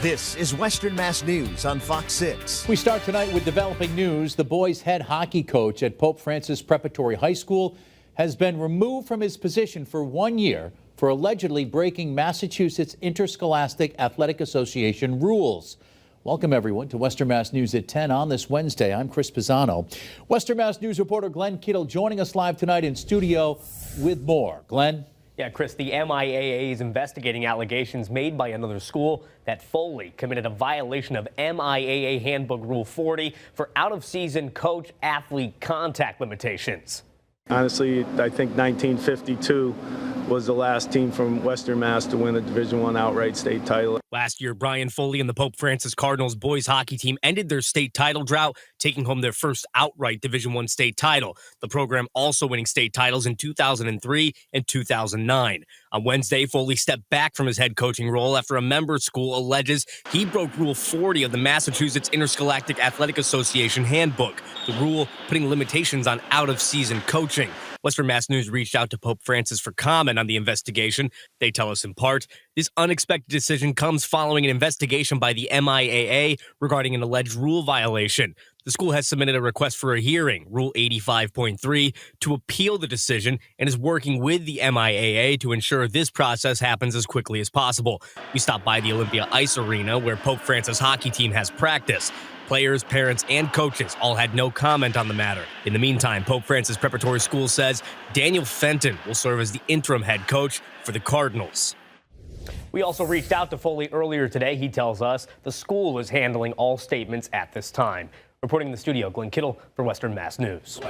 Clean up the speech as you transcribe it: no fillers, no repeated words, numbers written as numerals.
This is Western Mass News on Fox 6. We start tonight with developing news. The boys' head hockey coach at Pope Francis Preparatory High School has been removed from his position for 1 year for allegedly breaking Massachusetts Interscholastic Athletic Association rules. Welcome, everyone, to Western Mass News at 10 on this Wednesday. I'm Chris Pisano. Western Mass News reporter Glenn Kittle joining us live tonight in studio with more. Glenn? Yeah, Chris, the MIAA is investigating allegations made by another school that Foley committed a violation of MIAA Handbook Rule 40 for out-of-season coach-athlete contact limitations. Honestly, I think 1952 was the last team from Western Mass to win a Division I outright state title. Last year, Brian Foley and the Pope Francis Cardinals boys hockey team ended their state title drought, taking home their first outright Division I state title. The program also winning state titles in 2003 and 2009. On Wednesday, Foley stepped back from his head coaching role after a member school alleges he broke Rule 40 of the Massachusetts Interscholastic Athletic Association handbook, the rule putting limitations on out-of-season coaching. Western Mass News reached out to Pope Francis for comment on the investigation. They tell us in part, this unexpected decision comes following an investigation by the MIAA regarding an alleged rule violation. The school has submitted a request for a hearing, Rule 85.3, to appeal the decision and is working with the MIAA to ensure this process happens as quickly as possible. We stopped by the Olympia Ice Arena where Pope Francis hockey team has practice. Players, parents, and coaches all had no comment on the matter. In the meantime, Pope Francis Preparatory School says Daniel Fenton will serve as the interim head coach for the Cardinals. We also reached out to Foley earlier today. He tells us the school is handling all statements at this time. Reporting in the studio, Glenn Kittle for Western Mass News.